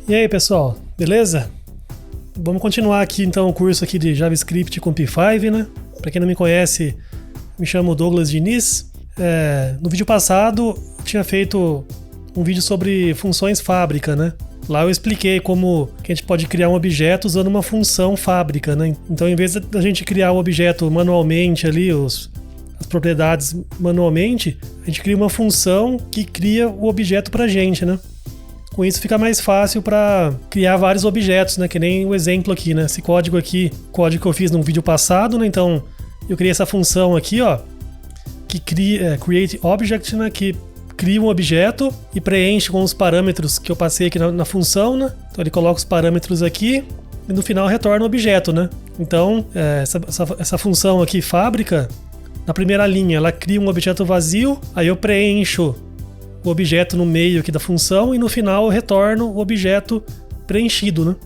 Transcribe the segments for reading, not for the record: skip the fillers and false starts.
E aí, pessoal, beleza? Vamos continuar aqui então o curso aqui de JavaScript com P5, né? Para quem não me conhece, me chamo Douglas Diniz. No vídeo passado eu tinha feito um vídeo sobre funções fábrica, né? Lá eu expliquei como que a gente pode criar um objeto usando uma função fábrica, né? Então, em vez da gente criar um objeto manualmente ali, as propriedades manualmente, a gente cria uma função que cria o objeto pra gente, né? Com isso fica mais fácil para criar vários objetos, né? Que nem o exemplo aqui, né? Esse código aqui, código que eu fiz no vídeo passado, né? Então, eu criei essa função aqui, ó, que cria create object, né? Que cria um objeto e preenche com os parâmetros que eu passei aqui na função, né? Então ele coloca os parâmetros aqui e no final retorna o objeto, né? Então, essa função aqui, fábrica, na primeira linha, ela cria um objeto vazio, aí eu preencho o objeto no meio aqui da função e no final eu retorno o objeto preenchido, né?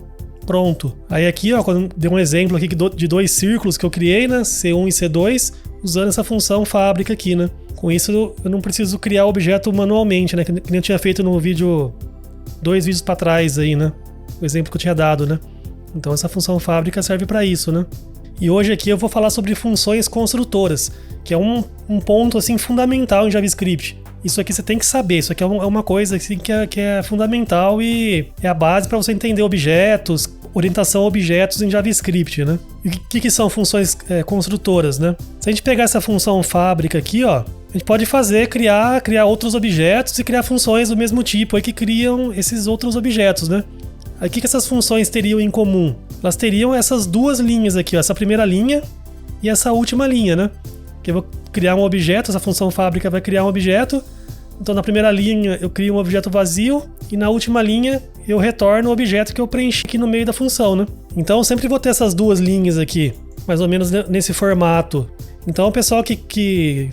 Pronto. Aí aqui, ó, quando deu um exemplo aqui de dois círculos que eu criei, né? C1 e C2, usando essa função fábrica aqui, né? Com isso eu não preciso criar o objeto manualmente, né? Que nem eu tinha feito no vídeo, 2 vídeos para trás aí, né? O exemplo que eu tinha dado, né? Então essa função fábrica serve para isso, né? E hoje aqui eu vou falar sobre funções construtoras, que é um ponto assim fundamental em JavaScript. Isso aqui você tem que saber, isso aqui é uma coisa assim, que é fundamental e é a base para você entender objetos, orientação a objetos em JavaScript, né? E o que são funções construtoras, né? Se a gente pegar essa função fábrica aqui, ó, a gente pode criar outros objetos e criar funções do mesmo tipo aí que criam esses outros objetos, né? Aí o que essas funções teriam em comum? Elas teriam essas duas linhas aqui, ó, essa primeira linha e essa última linha, né? Que eu vou criar um objeto, essa função fábrica vai criar um objeto. Então na primeira linha eu crio um objeto vazio e na última linha eu retorno o objeto que eu preenchi aqui no meio da função, né? Então eu sempre vou ter essas duas linhas aqui, mais ou menos nesse formato. Então o pessoal que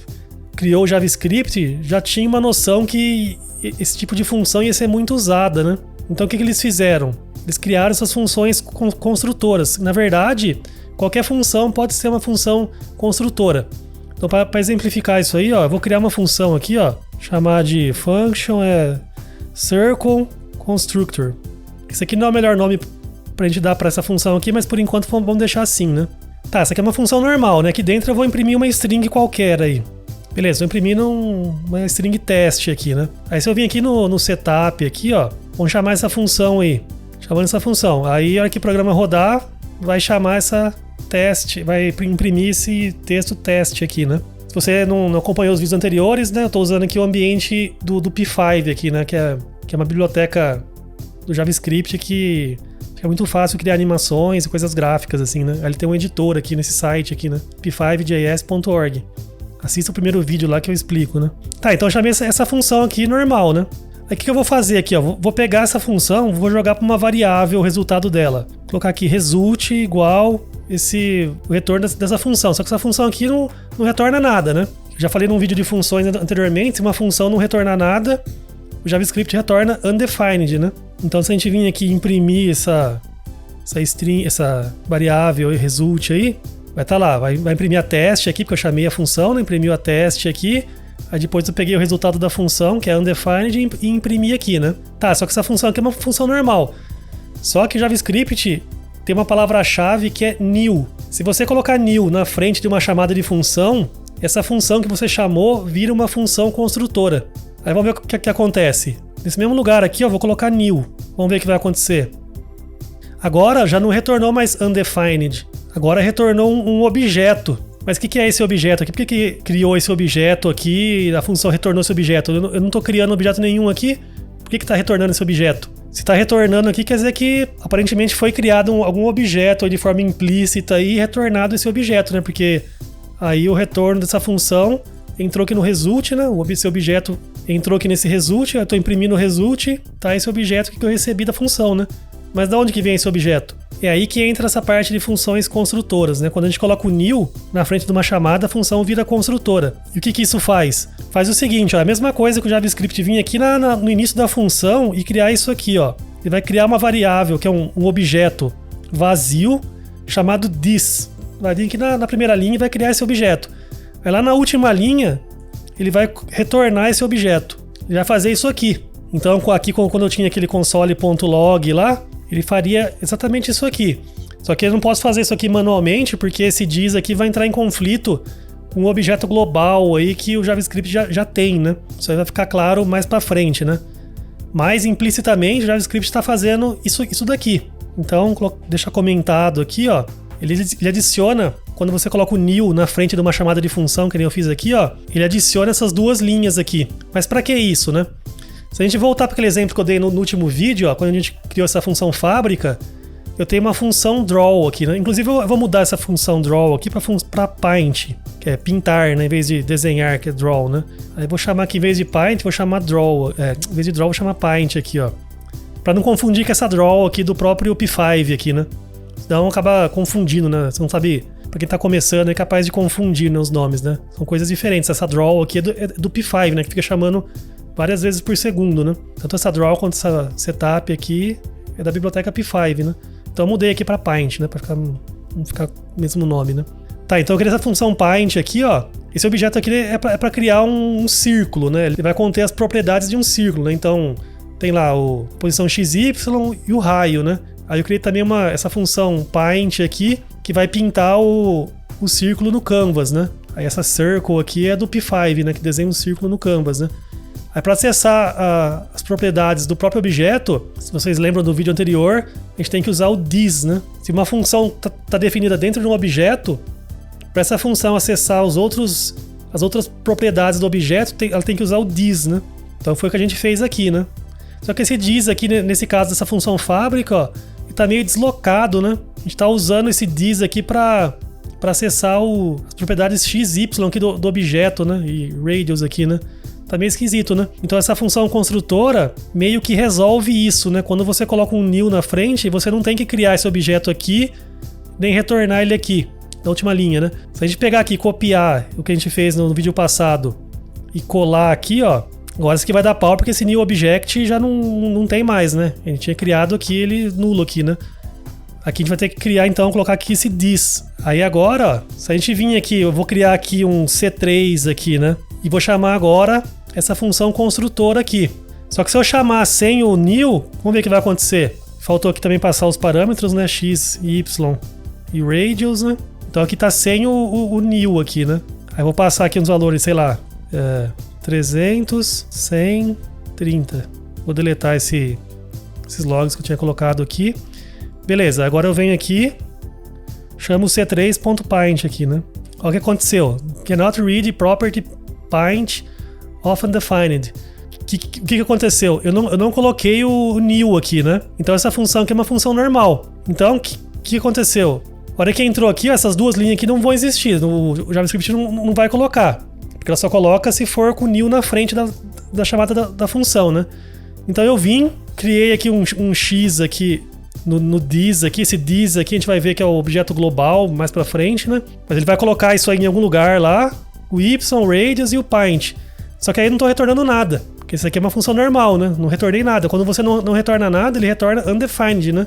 criou o JavaScript já tinha uma noção que esse tipo de função ia ser muito usada, né? Então o que eles fizeram? Eles criaram essas funções construtoras. Na verdade, qualquer função pode ser uma função construtora. Então, para exemplificar isso aí, ó, eu vou criar uma função aqui, ó, chamar de function circle constructor. Isso aqui não é o melhor nome pra gente dar para essa função aqui, mas por enquanto vamos deixar assim, né? Tá, essa aqui é uma função normal, né? Aqui dentro eu vou imprimir uma string qualquer aí. Beleza, vou imprimir uma string teste aqui, né? Aí se eu vim aqui no setup aqui, ó, vamos chamar essa função aí. Chamando essa função. Aí a hora que o programa rodar, vai chamar essa teste, vai imprimir esse texto teste aqui, né? Se você não acompanhou os vídeos anteriores, né? Eu tô usando aqui o ambiente do P5 aqui, né? Que é uma biblioteca do JavaScript que é muito fácil criar animações e coisas gráficas, assim, né? Ele tem um editor aqui nesse site aqui, né? p5js.org. Assista o primeiro vídeo lá que eu explico, né? Tá, então eu chamei essa função aqui normal, né? Aí o que eu vou fazer aqui, ó? Vou pegar essa função, vou jogar para uma variável o resultado dela. Vou colocar aqui result igual o retorno dessa função. Só que essa função aqui não retorna nada, né? Eu já falei num vídeo de funções anteriormente, se uma função não retornar nada, o JavaScript retorna undefined, né? Então se a gente vir aqui imprimir essa string, essa variável result aí, vai estar lá, vai imprimir a teste aqui, porque eu chamei a função, né? Imprimiu a teste aqui. Aí depois eu peguei o resultado da função, que é undefined, e imprimi aqui, né? Tá, só que essa função aqui é uma função normal. Só que JavaScript tem uma palavra-chave que é new. Se você colocar new na frente de uma chamada de função, essa função que você chamou vira uma função construtora. Aí vamos ver o que acontece. Nesse mesmo lugar aqui, ó, vou colocar new. Vamos ver o que vai acontecer. Agora já não retornou mais undefined. Agora retornou um objeto. Mas o que é esse objeto aqui? Por que criou esse objeto aqui e a função retornou esse objeto? Eu não estou criando objeto nenhum aqui. Por que está retornando esse objeto? Se está retornando aqui, quer dizer que aparentemente foi criado algum objeto de forma implícita e retornado esse objeto, né? Porque aí o retorno dessa função entrou aqui no result, né? Esse objeto entrou aqui nesse result, eu estou imprimindo o result, tá esse objeto que eu recebi da função, né? Mas de onde que vem esse objeto? É aí que entra essa parte de funções construtoras, né? Quando a gente coloca o new na frente de uma chamada, a função vira construtora. E o que isso faz? Faz o seguinte, ó, a mesma coisa que o JavaScript vinha aqui no início da função e criar isso aqui, ó. Ele vai criar uma variável, que é um objeto vazio, chamado this. Vai vir aqui na primeira linha e vai criar esse objeto. Aí lá na última linha, ele vai retornar esse objeto. Ele vai fazer isso aqui. Então aqui quando eu tinha aquele console.log lá, ele faria exatamente isso aqui. Só que eu não posso fazer isso aqui manualmente, porque esse diz aqui vai entrar em conflito com um objeto global aí que o JavaScript já tem, né? Isso aí vai ficar claro mais pra frente, né? Mas implicitamente o JavaScript está fazendo isso daqui. Então, deixa comentado aqui, ó. Ele adiciona, quando você coloca o new na frente de uma chamada de função, que nem eu fiz aqui, ó, ele adiciona essas duas linhas aqui. Mas pra que isso, né? Se a gente voltar para aquele exemplo que eu dei no último vídeo, ó, quando a gente criou essa função fábrica, eu tenho uma função draw aqui, né? Inclusive eu vou mudar essa função draw aqui para paint, que é pintar, né? Em vez de desenhar, que é draw, né? Aí eu vou chamar aqui, em vez de paint, vou chamar draw. Em vez de draw, vou chamar paint aqui, ó. Para não confundir com essa draw aqui do próprio P5 aqui, né? Senão acaba confundindo, né? Você não sabe, para quem tá começando, é capaz de confundir, né, os nomes, né? São coisas diferentes. Essa draw aqui é do P5, né? Que fica chamando várias vezes por segundo, né? Tanto essa draw quanto essa setup aqui é da biblioteca P5, né? Então eu mudei aqui para paint, né? Para não ficar o mesmo nome, né? Tá, então eu criei essa função paint aqui, ó. Esse objeto aqui é para criar um círculo, né? Ele vai conter as propriedades de um círculo, né? Então tem lá a posição XY e o raio, né? Aí eu criei também essa função paint aqui, que vai pintar o círculo no canvas, né? Aí essa circle aqui é do P5, né? Que desenha um círculo no canvas, né? Aí para acessar as propriedades do próprio objeto, se vocês lembram do vídeo anterior, a gente tem que usar o this, né? Se uma função tá definida dentro de um objeto, para essa função acessar as outras propriedades do objeto, ela tem que usar o this, né? Então foi o que a gente fez aqui, né? Só que esse this aqui, nesse caso dessa função fábrica, ó, ele tá meio deslocado, né? A gente tá usando esse this aqui para acessar as propriedades XY aqui do objeto, né? E radius aqui, né? Tá meio esquisito, né? Então essa função construtora meio que resolve isso, né? Quando você coloca um new na frente, você não tem que criar esse objeto aqui, nem retornar ele aqui, na última linha, né? Se a gente pegar aqui e copiar o que a gente fez no vídeo passado e colar aqui, ó, agora isso aqui vai dar pau porque esse new object já não tem mais, né? A gente tinha criado aqui ele nulo aqui, né? Aqui a gente vai ter que criar, então, colocar aqui esse this. Aí agora, ó, se a gente vir aqui, eu vou criar aqui um C3 aqui, né? E vou chamar agora essa função construtora aqui. Só que se eu chamar sem o new, vamos ver o que vai acontecer. Faltou aqui também passar os parâmetros, né? X, Y e radius, né? Então aqui tá sem o new aqui, né? Aí eu vou passar aqui uns valores, sei lá, 300, 100, 30. Vou deletar esses logs que eu tinha colocado aqui. Beleza, agora eu venho aqui, chamo o c3.paint aqui, né? Olha o que aconteceu. Cannot read property paint of undefined. O que aconteceu? Eu não coloquei o new aqui, né? Então essa função aqui é uma função normal. Então o que aconteceu? A hora que entrou aqui, essas duas linhas aqui não vão existir. O JavaScript não vai colocar. Porque ela só coloca se for com o new na frente da chamada da função, né? Então eu criei aqui um X aqui no this aqui. Esse this aqui a gente vai ver que é o objeto global mais pra frente, né? Mas ele vai colocar isso aí em algum lugar lá. O y, radius e o paint. Só que aí eu não tô retornando nada. Porque isso aqui é uma função normal, né? Não retornei nada. Quando você não retorna nada, ele retorna undefined, né?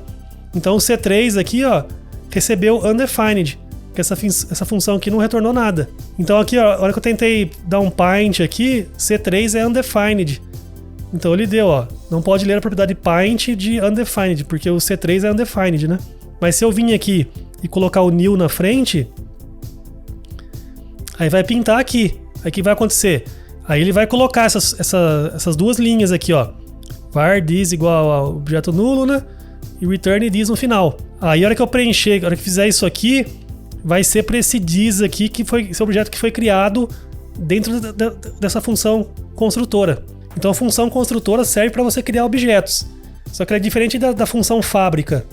Então o C3 aqui, ó, recebeu undefined. Porque essa função aqui não retornou nada. Então aqui, ó, a hora que eu tentei dar um paint aqui, C3 é undefined. Então ele deu, ó, não pode ler a propriedade paint de undefined, porque o C3 é undefined, né? Mas se eu vir aqui e colocar o new na frente, aí vai pintar aqui. Aí o que vai acontecer? Aí ele vai colocar essas duas linhas aqui, ó. Var this igual ao objeto nulo, né? E return this no final. Aí a hora que eu preencher, a hora que fizer isso aqui, vai ser para esse this aqui, que foi esse objeto que foi criado dentro dessa função construtora. Então a função construtora serve para você criar objetos. Só que ela é diferente da função fábrica,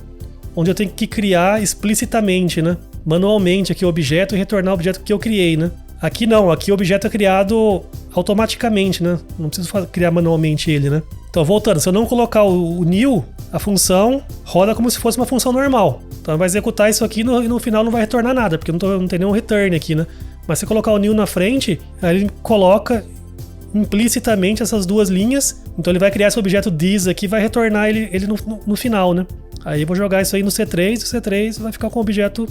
onde eu tenho que criar explicitamente, né? Manualmente aqui o objeto e retornar o objeto que eu criei, né? Aqui não, aqui o objeto é criado automaticamente, né? Não preciso criar manualmente ele, né? Então voltando, se eu não colocar o new, a função roda como se fosse uma função normal. Então vai executar isso aqui e no final não vai retornar nada, porque não tem nenhum return aqui, né? Mas se colocar o new na frente, aí ele coloca implicitamente essas duas linhas. Então ele vai criar esse objeto this aqui e vai retornar ele no final, né? Aí eu vou jogar isso aí no C3 e o C3 vai ficar com o objeto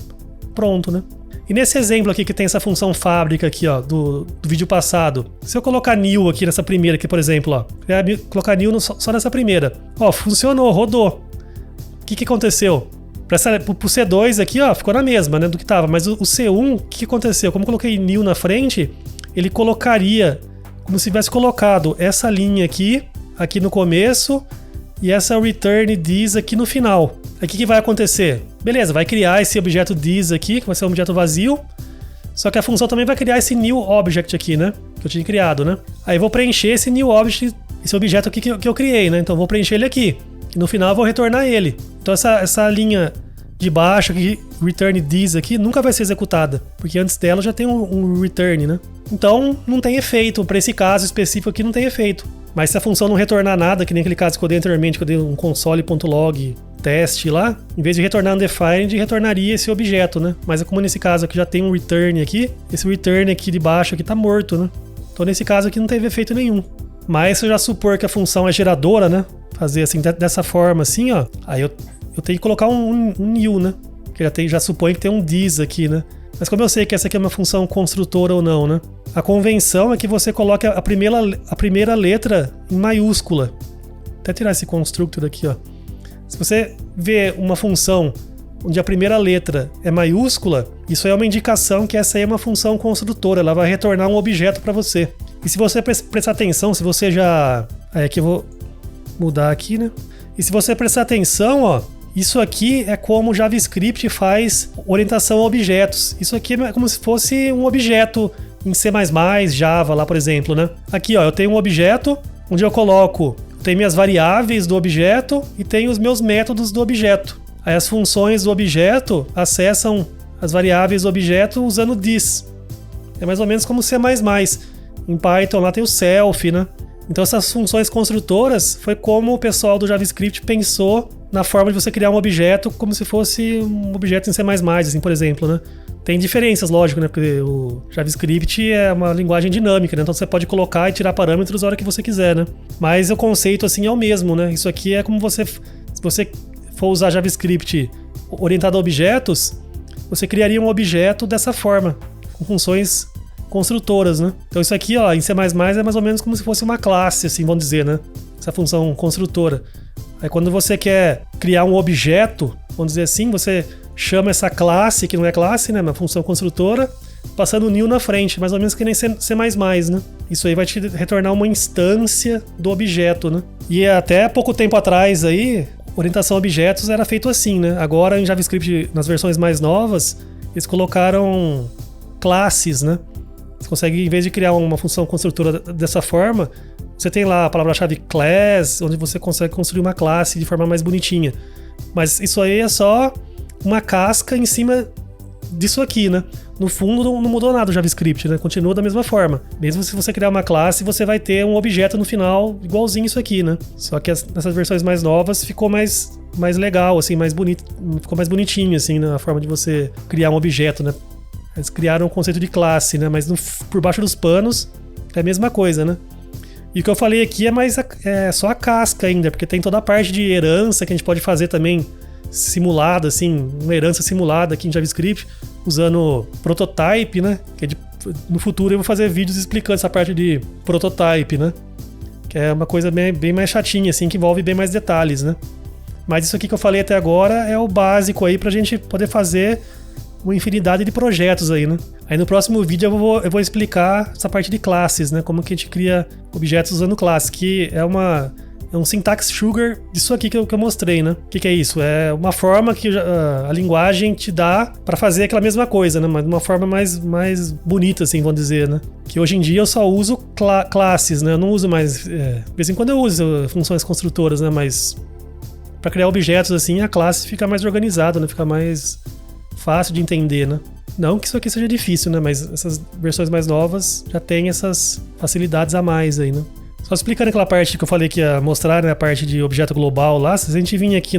pronto, né? E nesse exemplo aqui que tem essa função fábrica aqui, ó, do vídeo passado, se eu colocar new aqui nessa primeira aqui, por exemplo, ó, colocar new só nessa primeira, ó, funcionou, rodou. O que aconteceu? Pro C2 aqui, ó, ficou na mesma, né, do que tava, mas o C1, o que aconteceu? Como eu coloquei new na frente, ele colocaria como se tivesse colocado essa linha aqui no começo e essa return this aqui no final. Aí o que vai acontecer? Beleza, vai criar esse objeto this aqui, que vai ser um objeto vazio, só que a função também vai criar esse new object aqui, né, que eu tinha criado, né. Aí eu vou preencher esse new object, esse objeto aqui que eu criei, né, então eu vou preencher ele aqui. E no final eu vou retornar ele. Então essa linha de baixo aqui, return this aqui, nunca vai ser executada, porque antes dela já tem um return, né. Então não tem efeito, para esse caso específico aqui não tem efeito. Mas se a função não retornar nada, que nem aquele caso que eu dei anteriormente, que eu dei um console.log teste lá, em vez de retornar undefined, retornaria esse objeto, né? Mas como nesse caso aqui já tem um return aqui, esse return aqui de baixo aqui tá morto, né? Então nesse caso aqui não teve efeito nenhum. Mas se eu já supor que a função é geradora, né? Fazer assim, dessa forma assim, ó, aí eu tenho que colocar um new, né? Que já supõe que tem um this aqui, né? Mas como eu sei que essa aqui é uma função construtora ou não, né? A convenção é que você coloque a primeira letra em maiúscula. Até tirar esse constructor aqui, ó. Se você vê uma função onde a primeira letra é maiúscula, isso é uma indicação que essa aí é uma função construtora. Ela vai retornar um objeto para você. E se você prestar atenção, se você já... Aí aqui eu vou mudar aqui, né? E se você prestar atenção, ó, isso aqui é como o JavaScript faz orientação a objetos. Isso aqui é como se fosse um objeto em C++, Java lá, por exemplo, né? Aqui, ó, eu tenho um objeto onde eu coloco, tem minhas variáveis do objeto e tenho os meus métodos do objeto. Aí as funções do objeto acessam as variáveis do objeto usando this. É mais ou menos como C++. Em Python lá tem o self, né? Então essas funções construtoras foi como o pessoal do JavaScript pensou na forma de você criar um objeto como se fosse um objeto em C++, assim, por exemplo, né? Tem diferenças, lógico, né? Porque o JavaScript é uma linguagem dinâmica, né? Então você pode colocar e tirar parâmetros a hora que você quiser, né? Mas o conceito, assim, é o mesmo, né? Isso aqui é como você... Se você for usar JavaScript orientado a objetos, você criaria um objeto dessa forma, com funções construtoras, né? Então isso aqui, ó, em C++ é mais ou menos como se fosse uma classe, assim, vamos dizer, né? Essa função construtora. Aí quando você quer criar um objeto, vamos dizer assim, você chama essa classe, que não é classe, né? Uma função construtora, passando o new na frente, mais ou menos que nem C++, né? Isso aí vai te retornar uma instância do objeto, né? E até pouco tempo atrás aí, orientação a objetos era feito assim, né? Agora em JavaScript, nas versões mais novas, eles colocaram classes, né? Você consegue, em vez de criar uma função construtora dessa forma, você tem lá a palavra-chave class, onde você consegue construir uma classe de forma mais bonitinha. Mas isso aí é só uma casca em cima disso aqui, né? No fundo não mudou nada o JavaScript, né? Continua da mesma forma. Mesmo se você criar uma classe, você vai ter um objeto no final igualzinho isso aqui, né? Só que nessas versões mais novas ficou mais legal, assim, mais bonito, ficou mais bonitinho, assim, na forma de você criar um objeto, né? Eles criaram o conceito de classe, né? Mas por baixo dos panos é a mesma coisa, né? E o que eu falei aqui é só a casca ainda, porque tem toda a parte de herança que a gente pode fazer também simulada, assim, uma herança simulada aqui em JavaScript, usando prototype, né? Que no futuro eu vou fazer vídeos explicando essa parte de prototype, né? Que é uma coisa bem mais chatinha, assim, que envolve bem mais detalhes, né? Mas isso aqui que eu falei até agora é o básico aí pra gente poder fazer uma infinidade de projetos aí, né? Aí no próximo vídeo eu vou explicar essa parte de classes, né? Como que a gente cria objetos usando classes, que é um syntax sugar disso aqui que eu mostrei, né? O que é isso? É uma forma que a linguagem te dá para fazer aquela mesma coisa, né? Mas de uma forma mais bonita, assim, vamos dizer, né? Que hoje em dia eu só uso classes, né? Eu não uso mais... de vez em quando eu uso funções construtoras, né? Mas para criar objetos, assim, a classe fica mais organizada, né? Fica mais fácil de entender, né? Não que isso aqui seja difícil, né? Mas essas versões mais novas já tem essas facilidades a mais aí, né? Só explicando aquela parte que eu falei que ia mostrar, né? A parte de objeto global lá. Se a gente vir aqui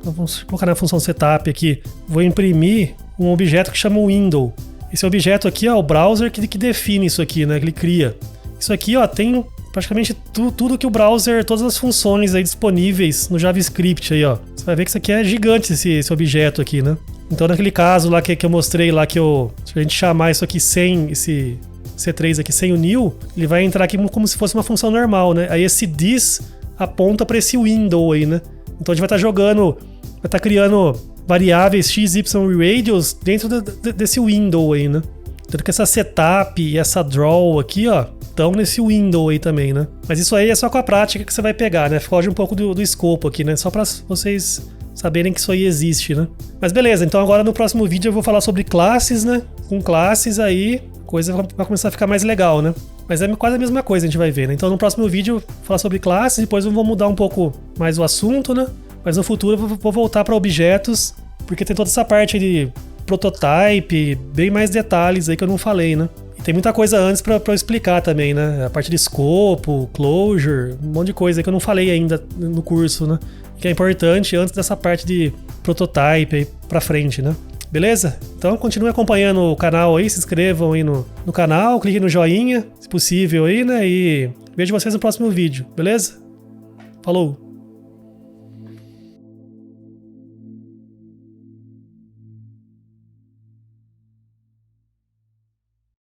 vamos colocar na função setup aqui, vou imprimir um objeto que chama window. Esse objeto aqui é o browser que define isso aqui, né? Que ele cria. Isso aqui, ó, tem praticamente tudo que o browser, todas as funções aí disponíveis no JavaScript aí, ó. Você vai ver que isso aqui é gigante, esse objeto aqui, né? Então naquele caso lá que eu mostrei lá, se a gente chamar isso aqui sem esse C3 aqui, sem o new, ele vai entrar aqui como se fosse uma função normal, né? Aí esse this aponta para esse window aí, né? Então a gente vai estar jogando, vai estar criando variáveis x, y e radius dentro desse window aí, né? Tanto que essa setup e essa draw aqui, ó, estão nesse window aí também, né? Mas isso aí é só com a prática que você vai pegar, né? Foge um pouco do escopo aqui, né? Só para vocês saberem que isso aí existe, né? Mas beleza, então agora no próximo vídeo eu vou falar sobre classes, né? Com classes aí, a coisa vai começar a ficar mais legal, né? Mas é quase a mesma coisa, a gente vai ver, né? Então no próximo vídeo eu vou falar sobre classes, depois eu vou mudar um pouco mais o assunto, né? Mas no futuro eu vou voltar para objetos, porque tem toda essa parte de prototype, bem mais detalhes aí que eu não falei, né? E tem muita coisa antes pra eu explicar também, né? A parte de escopo, closure, um monte de coisa aí que eu não falei ainda no curso, né? Que é importante antes dessa parte de prototype aí pra frente, né? Beleza? Então continue acompanhando o canal aí, se inscrevam aí no canal, cliquem no joinha, se possível aí, né? E vejo vocês no próximo vídeo, beleza? Falou!